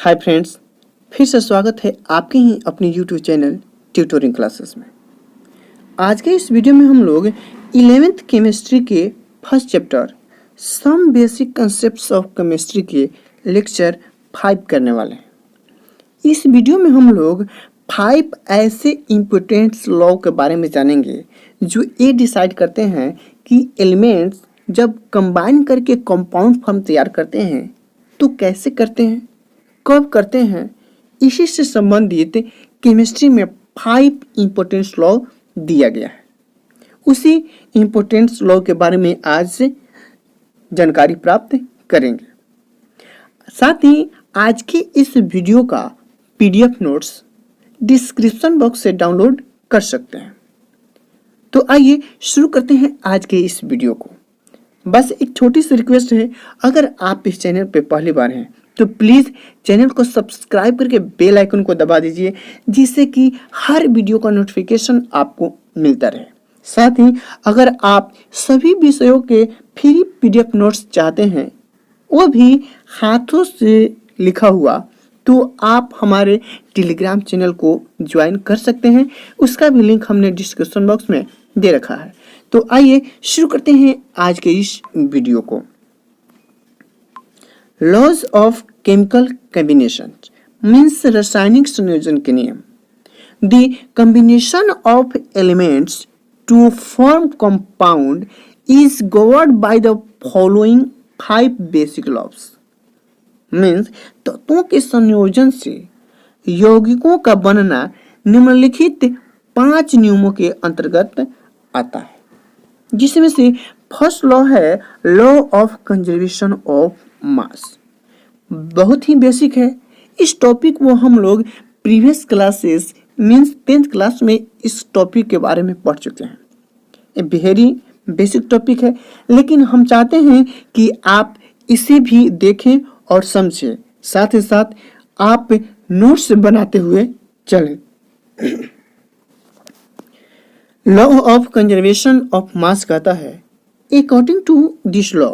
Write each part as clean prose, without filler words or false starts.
Hi friends, फिर से स्वागत है आपके ही अपने यूट्यूब चैनल ट्यूटोरिंग क्लासेस में। आज के इस वीडियो में हम लोग 11th केमिस्ट्री के first chapter some basic concepts of chemistry के लेक्चर 5 करने वाले हैं। इस वीडियो में हम लोग 5 ऐसे इम्पोर्टेंट लॉ के बारे में जानेंगे जो ये डिसाइड करते हैं कि एलिमेंट्स जब कंबाइन करके कंपाउंड फॉर्म तैयार करते हैं तो कैसे करते हैं, कब करते हैं। इसी से संबंधित केमिस्ट्री में 5 इम्पोर्टेंस लॉ दिया गया है। उसी इम्पोर्टेंस लॉ के बारे में आज से जानकारी प्राप्त करेंगे। साथ ही आज की इस वीडियो का पीडीएफ नोट्स डिस्क्रिप्शन बॉक्स से डाउनलोड कर सकते हैं। तो आइए शुरू करते हैं आज के इस वीडियो को। बस एक छोटी सी रिक्वेस्ट है, अगर आप इस चैनल पे पहली बार हैं तो प्लीज़ चैनल को सब्सक्राइब करके बेल आइकन को दबा दीजिए, जिससे कि हर वीडियो का नोटिफिकेशन आपको मिलता रहे। साथ ही अगर आप सभी विषयों के फ्री पीडीएफ नोट्स चाहते हैं, वो भी हाथों से लिखा हुआ, तो आप हमारे टेलीग्राम चैनल को ज्वाइन कर सकते हैं। उसका भी लिंक हमने डिस्क्रिप्शन बॉक्स में दे रखा है। तो आइए शुरू करते हैं आज के इस वीडियो को। Laws of chemical combination means रासायनिक संयोजन के नियम। The combination of elements to form compound is governed by the following 5 basic laws. Means तत्वों के संयोजन से यौगिकों का बनना निम्नलिखित 5 नियमों के अंतर्गत आता है, जिसमें से फर्स्ट लॉ है लॉ ऑफ कंजर्वेशन ऑफ मास। बहुत ही बेसिक है। इस टॉपिक को हम लोग previous classes means 10th class में इस टॉपिक के बारे में पढ़ चुके हैं। ये वेरी बेसिक टॉपिक है, लेकिन हम चाहते हैं कि आप इसे भी देखें और समझें, साथ ही साथ आप नोट्स बनाते हुए चलें। Law of conservation of mass कहता है, according to this law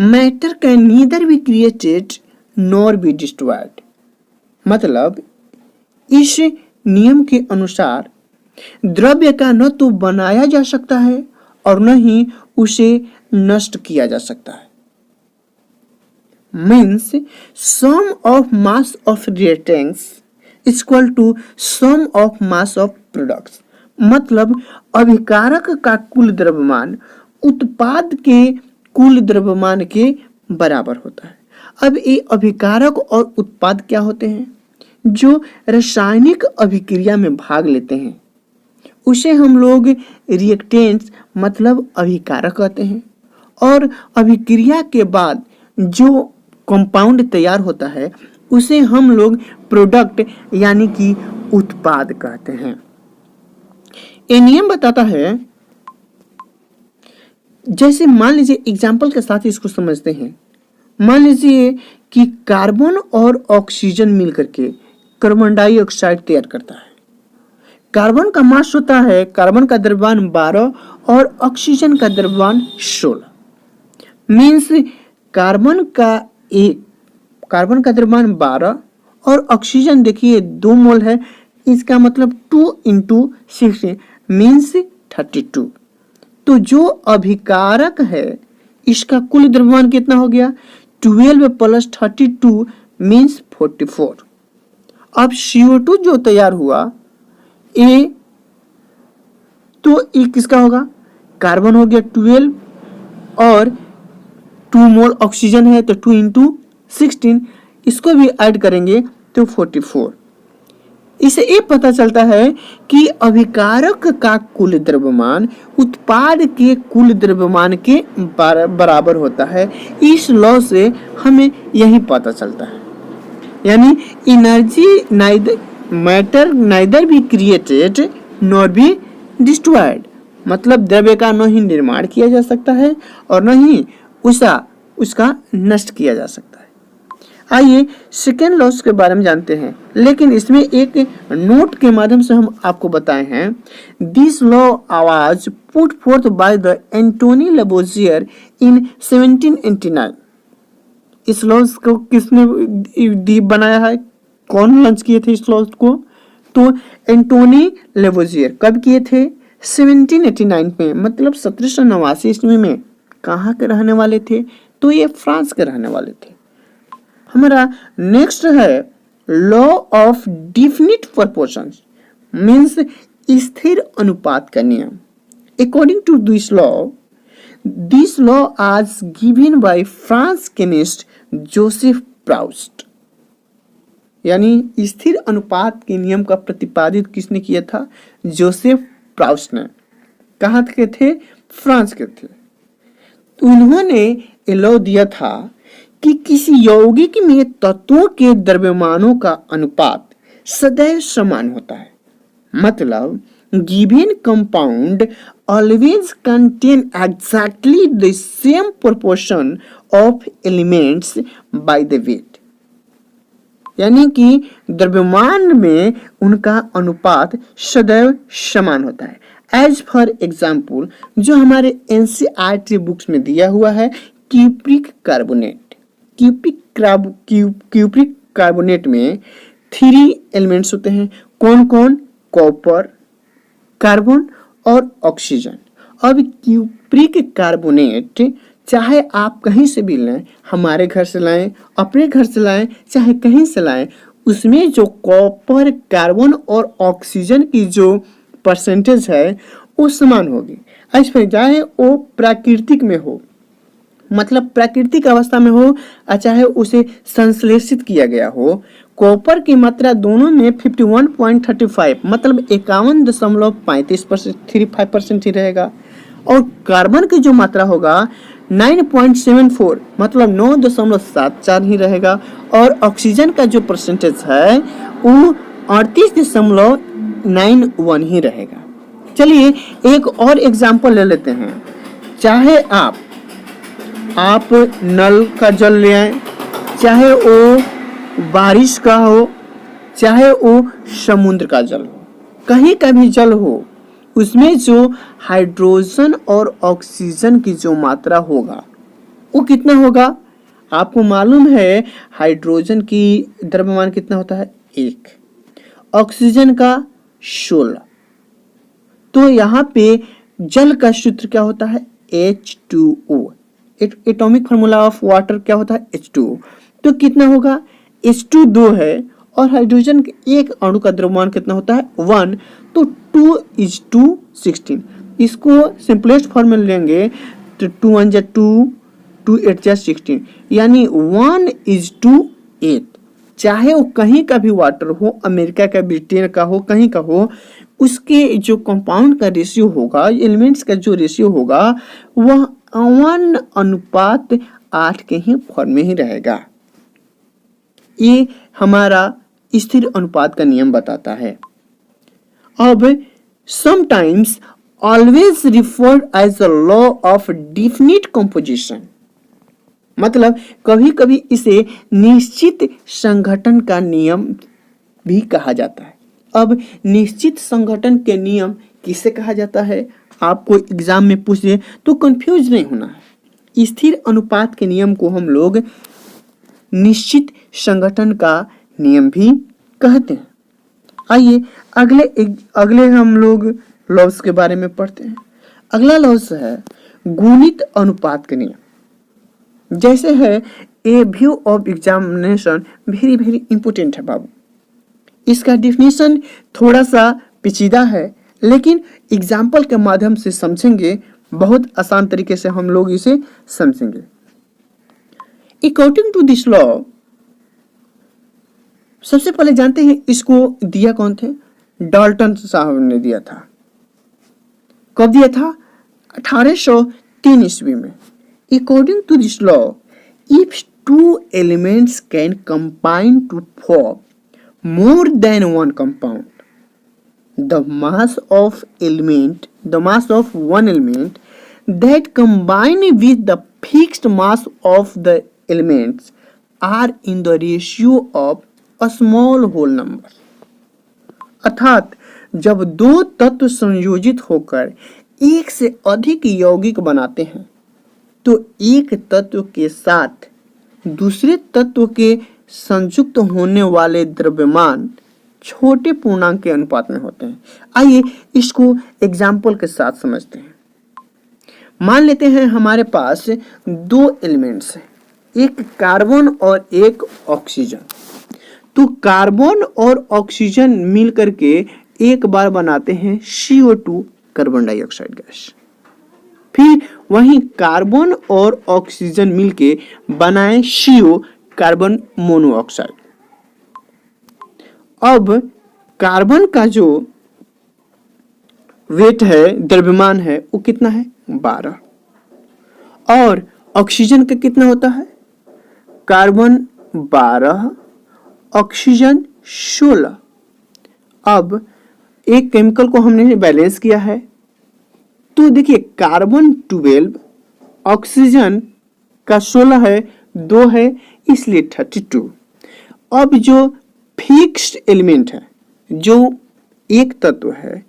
matter can neither be created nor be destroyed. मतलब इस नियम के अनुसार द्रव्य का न तो बनाया जा सकता है और न ही उसे नष्ट किया जा सकता है। Means sum of mass of reactants equal to sum of mass of products. मतलब अभिकारक का कुल द्रव्यमान उत्पाद के कुल द्रव्यमान के बराबर होता है। अब ये अभिकारक और उत्पाद क्या होते हैं? जो रासायनिक अभिक्रिया में भाग लेते हैं उसे हम लोग रिएक्टेंट्स मतलब अभिकारक कहते हैं, और अभिक्रिया के बाद जो कंपाउंड तैयार होता है उसे हम लोग प्रोडक्ट यानी कि उत्पाद कहते हैं। ये नियम बताता है, जैसे मान लीजिए एग्जाम्पल के साथ इसको समझते हैं। मान लीजिए कि कार्बन और ऑक्सीजन मिलकर के कार्बन डाइऑक्साइड तैयार करता है। कार्बन का मास होता है, कार्बन का द्रव्यमान 12 और ऑक्सीजन का द्रव्यमान 16। मीन्स कार्बन का द्रव्यमान 12 और ऑक्सीजन देखिए 2 मोल है, इसका मतलब 2 × 16 मीन्स 32। तो जो अभिकारक है इसका कुल द्रव्यमान कितना हो गया? 12 + 32 मीन्स 44। अब CO2 जो तैयार हुआ तो ये किसका होगा? कार्बन हो गया 12 और 2 मोल ऑक्सीजन है तो 2 × 16, इसको भी ऐड करेंगे तो 44। इससे ये पता चलता है कि अभिकारक का कुल द्रव्यमान उत्पाद के कुल द्रव्यमान के बराबर होता है। इस लॉ से हमें यही पता चलता है, यानी energy matter neither be created nor be destroyed. मतलब द्रव्य का न ही निर्माण किया जा सकता है और न ही उसका नष्ट किया जा सकता है। आइए सेकेंड लॉस के बारे में जानते हैं, लेकिन इसमें एक नोट के माध्यम से हम आपको बताए हैं। This law was put forth by the Antoine Lavoisier in 1789। इस लॉज को किसने बनाया है, कौन लॉन्च किए थे इस लॉज को? तो एंटोनी लेवोजियर। कब किए थे? 1789 में, मतलब 1789 ईस्वी में। कहाँ के रहने वाले थे? तो ये फ्रांस के रहने वाले थे। हमारा नेक्स्ट है law of definite proportions, means स्थिर अनुपात का नियम। अकॉर्डिंग टू दिस लॉ आज given by France chemist Joseph Proust. यानी स्थिर अनुपात के नियम का प्रतिपादित किसने किया था? जोसेफ प्राउस्ट ने। कहाँ के थे? फ्रांस के थे। उन्होंने ये लॉ दिया था कि किसी यौगिक में तत्वों के द्रव्यमानों का अनुपात सदैव समान होता है। मतलब given compound always contain exactly the same proportion of elements by the weight। यानी कि द्रव्यमान में उनका अनुपात सदैव समान होता है। एज फॉर एग्जाम्पल, जो हमारे एनसीईआरटी बुक्स में दिया हुआ है, क्यूप्रिक कार्बोनेट। क्यूप्रिक कार्बोनेट में 3 एलिमेंट्स होते हैं। कौन कौन? कॉपर, कार्बन और ऑक्सीजन। अब क्यूप्रिक कार्बोनेट चाहे आप कहीं से भी लाएं, हमारे घर से लाएं, अपने घर से लाएं, चाहे कहीं से लाएं, उसमें जो कॉपर, कार्बन और ऑक्सीजन की जो परसेंटेज है वो समान होगी। ऐसे चाहे वो प्राकृतिक में हो, मतलब प्राकृतिक अवस्था में हो, चाहे उसे संश्लेषित किया गया हो। कॉपर की मात्रा दोनों में 51.35 मतलब 51.35% ही रहेगा। और कार्बन की जो मात्रा होगा 9.74 मतलब 9.74 ही रहेगा। और ऑक्सीजन का जो परसेंटेज है वो 38.91 ही रहेगा। चलिए एक और एग्जांपल ले लेते हैं। चाहे आप नल का जल ले आए, चाहे वो बारिश का हो, चाहे वो समुद्र का जल हो, कहीं का भी जल हो, उसमें जो हाइड्रोजन और ऑक्सीजन की जो मात्रा होगा वो कितना होगा? आपको मालूम है हाइड्रोजन की द्रव्यमान कितना होता है? 1, ऑक्सीजन का 16। तो यहाँ पे जल का सूत्र क्या होता है? H2O। Atomic formula of water क्या होता है? H2O। तो कितना होगा? H2 2 है और हाइड्रोजन के एक अणु का द्रव्यमान कितना होता है? 1। तो 2:16। इसको सिंपलेस्ट फॉर्म में लेंगे तो 2 1 जा 2, 2 8 जा 16, यानी 1:8। चाहे वो कहीं का भी वाटर हो, अमेरिका का, ब्रिटेन का हो, कहीं का हो, उसके जो कंपाउंड का रेशियो होगा, एलिमेंट्स का जो रेशियो होगा, वह 1:8 के ही फॉर्म में ही रहेगा। ये हमारा स्थिर अनुपात का नियम बताता है। अब sometimes always referred as a law of definite composition, मतलब कभी कभी इसे निश्चित संगठन का नियम भी कहा जाता है। अब निश्चित संगठन के नियम किसे कहा जाता है? आपको एग्जाम में पूछे तो कंफ्यूज नहीं होना है। स्थिर अनुपात के नियम को हम लोग निश्चित संगठन का नियम भी कहते हैं। आइए अगले हम लोग लॉज के बारे में पढ़ते हैं। अगला लॉज है गुणित अनुपात के नियम। जैसे है a view of examination very very important है बाबू। इसका डिफिनेशन थोड़ा सा पेचीदा है, लेकिन एग्जाम्पल के माध्यम से समझेंगे, बहुत आसान तरीके से हम लोग इसे समझेंगे। अकॉर्डिंग टू दिस लॉ, सबसे पहले जानते हैं इसको दिया कौन थे? डाल्टन साहब ने दिया था। कब दिया था? 1803 ईस्वी में। According to this law, if 2 elements can combine to form more than one compound, the mass of one element that combine with the fixed mass of the elements are in the ratio of a small whole number। अर्थात जब 2 तत्व संयोजित होकर एक से अधिक यौगिक बनाते हैं तो एक तत्व के साथ दूसरे तत्व के संयुक्त होने वाले द्रव्यमान छोटे पूर्णांक के अनुपात में होते हैं। आइए इसको एग्जाम्पल के साथ समझते हैं। मान लेते हैं हमारे पास दो एलिमेंट्स हैं, एक कार्बन और एक ऑक्सीजन। तो कार्बन और ऑक्सीजन मिल करके एक बार बनाते हैं CO2 कार्बन डाइऑक्साइड गैस। फिर वहीं कार्बन और ऑक्सीजन मिलके बनाए CO कार्बन मोनोऑक्साइड। अब कार्बन का जो वेट है, द्रव्यमान है, वो कितना है 12 और ऑक्सीजन का कितना होता है, कार्बन 12 ऑक्सीजन 16। अब एक केमिकल को हमने बैलेंस किया है तो देखिए कार्बन 12 ऑक्सीजन का 16 है, 2 है, इसलिए 32। अब जो फिक्स्ड एलिमेंट है, जो एक तत्व है,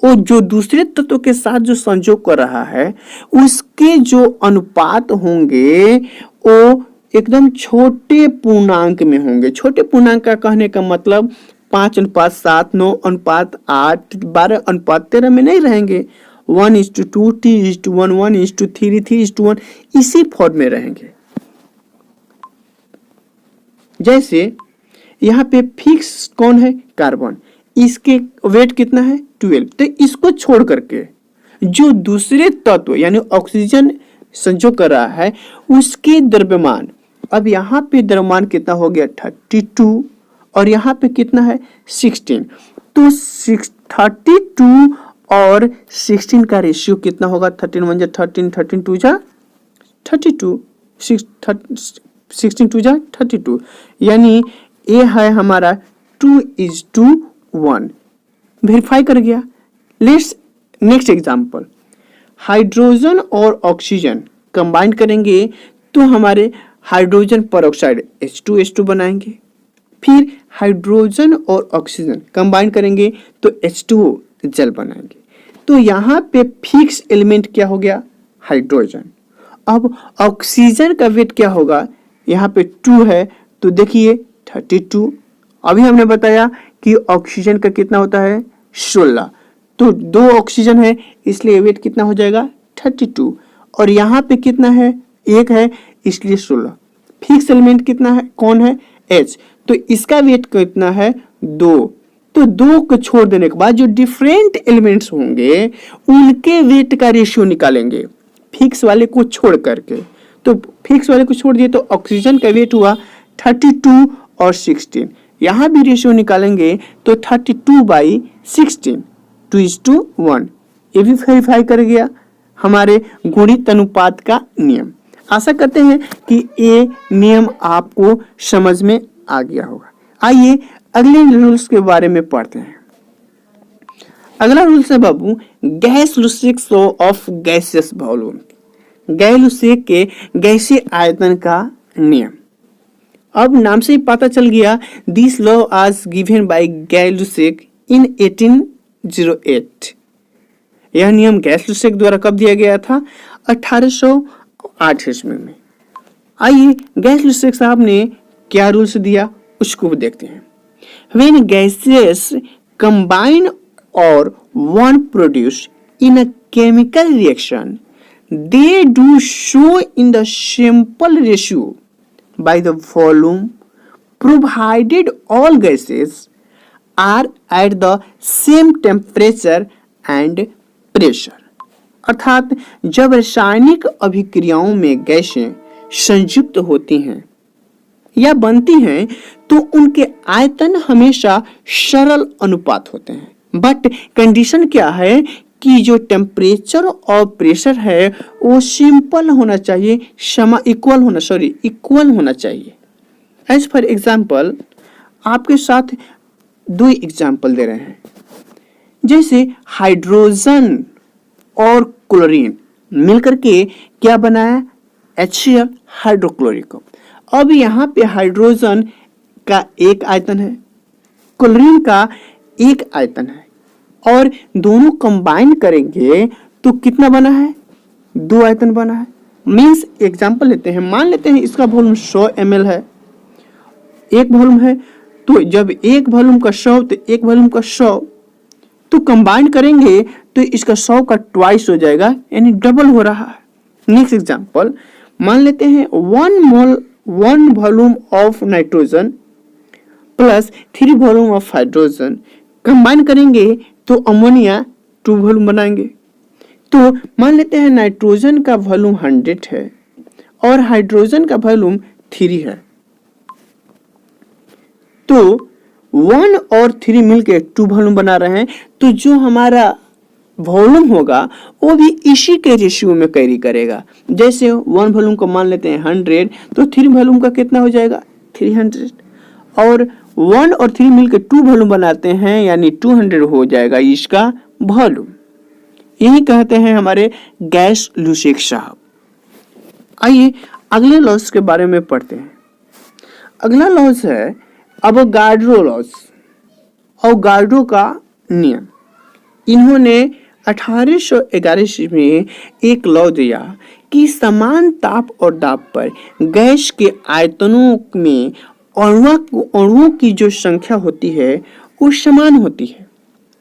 और जो दूसरे तत्व के साथ जो संयोग कर रहा है, उसके जो अनुपात होंगे वो एकदम छोटे पूर्णांक में होंगे। छोटे पूर्णांक का कहने का मतलब 5:7, 9:8, 12:13 में नहीं रहेंगे। 1:2, 2:1, 1:3, 3:1 इसी फॉर्म में रहेंगे। जैसे यहाँ पे फिक्स कौन है, कार्बन, इसके वेट कितना है 12। तो इसको छोड़ करके जो दूसरे तत्व यानी ऑक्सीजन संयोग कर रहा है उसके द्रव्यमान, अब यहाँ पे द्रव्यमान कितना हो गया 32 और यहाँ पे कितना है 16। तो 32 और 16 का रेशियो कितना होगा, 13 1 13, 13 2 32, 16 2 32, यानी ये है हमारा 2:1। वेरीफाई कर गया। लेट्स नेक्स्ट एग्जांपल, हाइड्रोजन और ऑक्सीजन कंबाइन करेंगे तो हमारे हाइड्रोजन परऑक्साइड H2 बनाएंगे। फिर हाइड्रोजन और ऑक्सीजन कंबाइन करेंगे तो H2O जल बनाएंगे। तो यहाँ पे फिक्स एलिमेंट क्या हो गया, हाइड्रोजन। अब ऑक्सीजन का वेट क्या होगा, यहाँ पे 2 है तो देखिए 32। अभी हमने बताया कि ऑक्सीजन का कितना होता है 16, तो 2 ऑक्सीजन है इसलिए वेट कितना हो जाएगा 32 और यहाँ पे कितना है 1 है इसलिए 16। फिक्स एलिमेंट कितना है, कौन है H, तो इसका वेट कितना है 2। तो 2 को छोड़ देने के बाद जो डिफरेंट एलिमेंट्स होंगे उनके वेट का रेशियो निकालेंगे फिक्स वाले को छोड़ करके। तो फिक्स वाले को छोड़ दिए तो ऑक्सीजन का वेट हुआ 32 और 16। यहाँ भी रेशियो निकालेंगे तो 32/16, 2:1। ये भी वेरीफाई कर गया हमारे गुणित अनुपात का नियम। आशा करते हैं कि ये नियम आपको समझ में आ गया होगा। आइए अगले रूल्स के बारे में पढ़ते हैं। अगला रूल्स है बाबू, Gay Lussac law of gaseous volume, Gay Lussac के गैसीय आयतन का नियम। अब नाम से ही पता चल गया, दिस लॉ आज गिवन बाय गैस-लुसिक इन 1808। यह नियम गैस-लुसिक द्वारा कब दिया गया था, 1808 ईस्वी में। आइए गैस-लुसिक साहब ने क्या रूल्स दिया उसको भी देखते हैं। When gases combine or one produce in a chemical reaction, they do so in the simple ratio by the volume, provided all gases are at the same temperature and pressure। अर्थात जब रासायनिक अभिक्रियाओं में गैसें संयुक्त होती हैं या बनती हैं तो उनके आयतन हमेशा सरल अनुपात होते हैं। बट कंडीशन क्या है कि जो टेम्परेचर और प्रेशर है वो सिंपल होना चाहिए, इक्वल होना चाहिए। एज फॉर एग्जाम्पल आपके साथ 2 एग्जाम्पल दे रहे हैं। जैसे हाइड्रोजन और क्लोरीन मिलकर के क्या बनाया, HCl हाइड्रोक्लोरिक। अब यहाँ पे हाइड्रोजन का एक आयतन है, क्लोरीन का एक आयतन है और दोनों कंबाइन करेंगे तो कितना बना है, 2 आयतन बना है। मीन्स एग्जाम्पल लेते हैं, मान लेते हैं इसका वॉल्यूम 100 ml है, एक वॉल्यूम है, तो जब एक वॉल्यूम का 100 तो एक वॉल्यूम का 100 तो कंबाइन करेंगे तो इसका 100 का ट्वाइस हो जाएगा, यानी डबल हो रहा है। नेक्स्ट एग्जांपल मान लेते हैं 1 volume of nitrogen plus 3 volume of hydrogen, combine करेंगे तो अमोनिया 2 वॉल्यूम बनाएंगे। तो मान लेते हैं नाइट्रोजन का वॉल्यूम 100 है और हाइड्रोजन का वॉल्यूम 3 है, तो 1 और 3 मिलके 2 वॉल्यूम बना रहे हैं, तो जो हमारा वॉल्यूम होगा वो भी इसी के रेशियो में कैरी करेगा। जैसे 1 वॉल्यूम को मान लेते हैं 100, तो 3 वॉल्यूम का कितना हो जाएगा 300, और 1 और 3 मिलकर 2 वॉल्यूम बनाते हैं, यानी 200 हो जाएगा इसका वॉल्यूम। यही कहते हैं हमारे गैस लुसेक साहब। आइए अगले लॉज के बारे में पढ़ते हैं। अगला लॉज है अवोगाड्रो लॉज, अवोगाड्रो का नियम। इन्होंने 1811 में एक लॉ दिया कि समान ताप और दाब पर गैस के आयतनों में अणुओं की जो संख्या होती है वो समान होती है।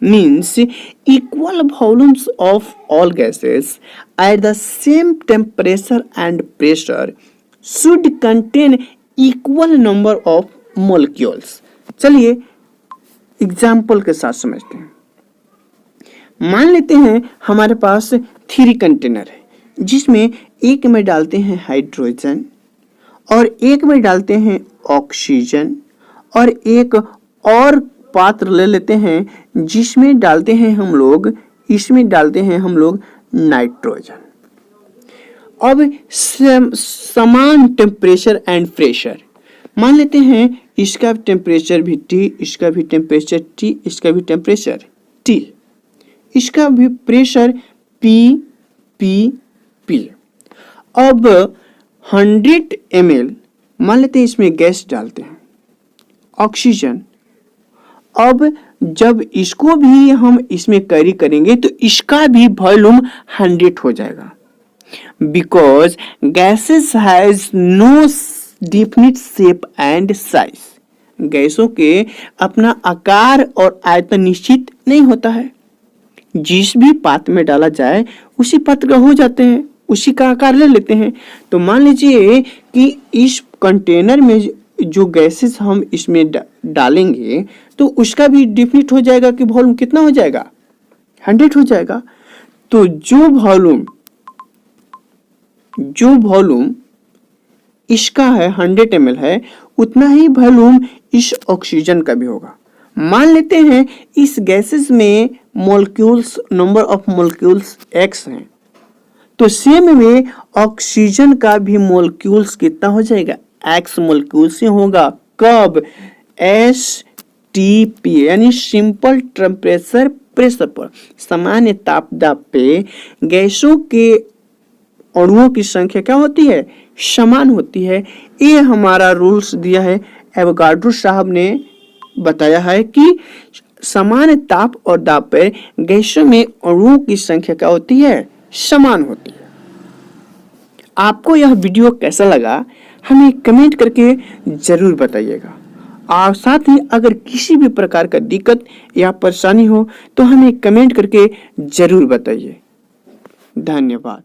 Means equal volumes of all gases at the same temperature and pressure should contain equal number of molecules. चलिए एग्जाम्पल के साथ समझते हैं। मान लेते हैं हमारे पास 3 कंटेनर है, जिसमें एक में डालते हैं हाइड्रोजन और एक में डालते हैं ऑक्सीजन और एक और पात्र ले लेते हैं जिसमें डालते हैं हम लोग, इसमें डालते हैं हम लोग नाइट्रोजन। अब समान टेम्परेचर एंड प्रेशर मान लेते हैं, इसका टेम्परेचर भी T, इसका भी टेम्परेचर T, इसका भी टेम्परेचर T, इसका भी प्रेशर P। अब 100 ml मान लेते हैं इसमें गैस डालते हैं ऑक्सीजन। अब जब इसको भी हम इसमें कैरी करेंगे तो इसका भी वॉल्यूम 100 हो जाएगा, because gases has no definite shape and size. गैसों के अपना आकार और आयतन निश्चित नहीं होता है, जिस भी पात्र में डाला जाए उसी पात्र का हो जाते हैं, उसी का आकार ले लेते हैं। तो मान लीजिए कि इस कंटेनर में जो गैसेस हम इसमें डालेंगे तो उसका भी डिफिनिट हो जाएगा कि वॉल्यूम कितना हो जाएगा 100 हो जाएगा। तो जो वॉल्यूम इसका है 100 ml है, उतना ही वॉल्यूम इस ऑक्सीजन का भी होगा। मान लेते हैं इस गैसेस में molecules, number of molecules x हैं, तो सेम वे ऑक्सीजन का भी मॉलिक्यूल्स कितना हो जाएगा x मॉलिक्यूल से होगा। कब STP यानी सिंपल टेम्परेचर प्रेशर पर, सामान्य ताप दाब पे गैसों के अणुओं की संख्या क्या होती है समान होती है। ये हमारा रूल्स दिया है, एवोगाड्रो साहब ने बताया है कि समान ताप और दाब पर गैसों में अणुओं की संख्या क्या होती है समान होती है। आपको यह वीडियो कैसा लगा हमें कमेंट करके जरूर बताइएगा, और साथ ही अगर किसी भी प्रकार का दिक्कत या परेशानी हो तो हमें कमेंट करके जरूर बताइए। धन्यवाद।